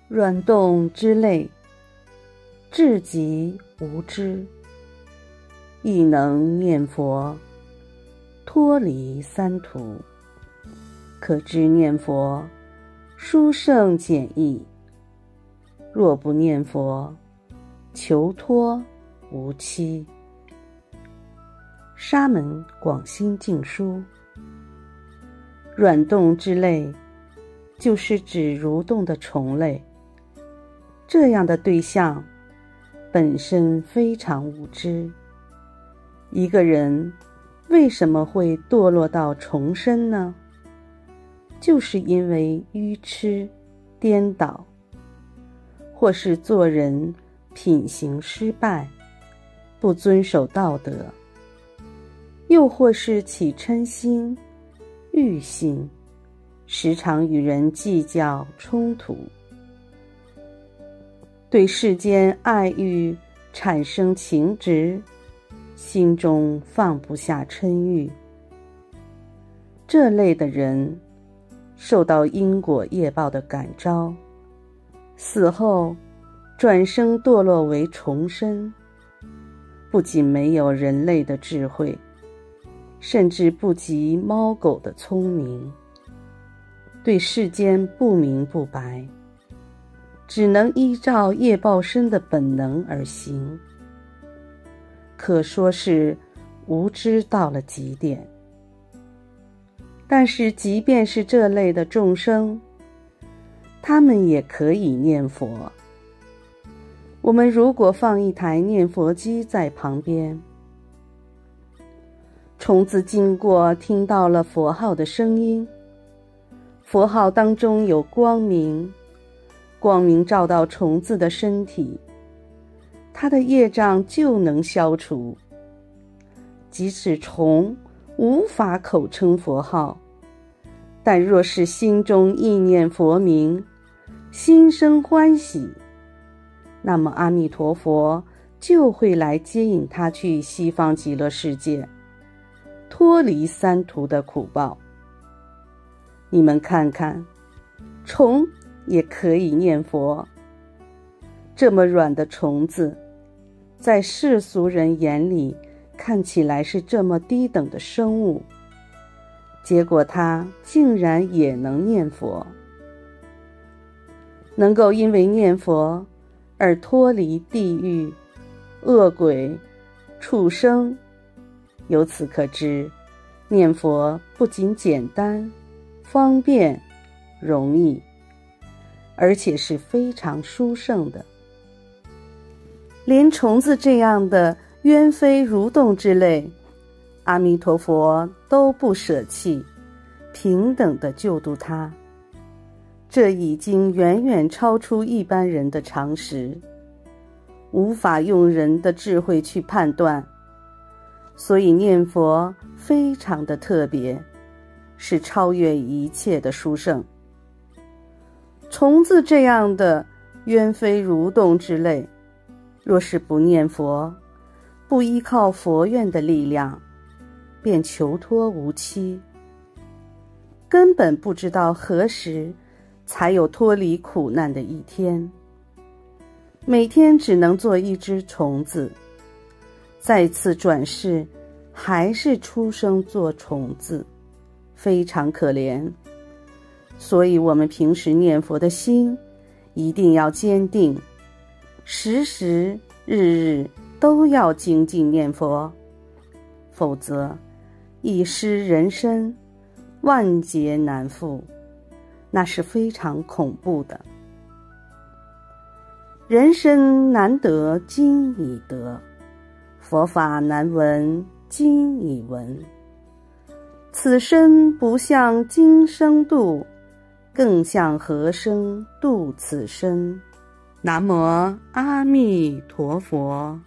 软动之类，至极无知，亦能念佛，脱离三途。可知念佛殊胜简易，若不念佛，求脱无期。沙门广心经书。软动之类，就是指蠕动的虫类。这样的对象本身非常无知。一个人为什么会堕落到虫身呢？就是因为愚痴、颠倒，或是做人品行失败，不遵守道德，又或是起嗔心、欲心，时常与人计较冲突，对世间爱欲产生情执，心中放不下嗔欲。这类的人受到因果业报的感召，死后转生堕落为虫身，不仅没有人类的智慧，甚至不及猫狗的聪明，对世间不明不白，只能依照业报身的本能而行，可说是无知到了极点。但是即便是这类的众生，他们也可以念佛。我们如果放一台念佛机在旁边，虫子经过听到了佛号的声音，佛号当中有光明，光明照到虫子的身体，它的业障就能消除。即使虫无法口称佛号，但若是心中意念佛名，心生欢喜，那么阿弥陀佛就会来接引他去西方极乐世界，脱离三途的苦报。你们看看，虫也可以念佛。这么软的虫子，在世俗人眼里看起来是这么低等的生物，结果它竟然也能念佛，能够因为念佛而脱离地狱、恶鬼、畜生。由此可知，念佛不仅简单、方便、容易，而且是非常殊胜的。连虫子这样的鸢飞蠕动之类，阿弥陀佛都不舍弃，平等地救度他。这已经远远超出一般人的常识，无法用人的智慧去判断。所以念佛非常的特别，是超越一切的殊胜。虫子这样的鸢飞蠕动之类，若是不念佛，不依靠佛愿的力量，便求脱无期，根本不知道何时才有脱离苦难的一天。每天只能做一只虫子，再次转世还是出生做虫子，非常可怜。所以我们平时念佛的心一定要坚定，时时日日都要精进念佛，否则一失人身，万劫难复，那是非常恐怖的。人生难得今已得，佛法难闻今已闻。此生不向今生度，更向何生度此生。南无阿弥陀佛。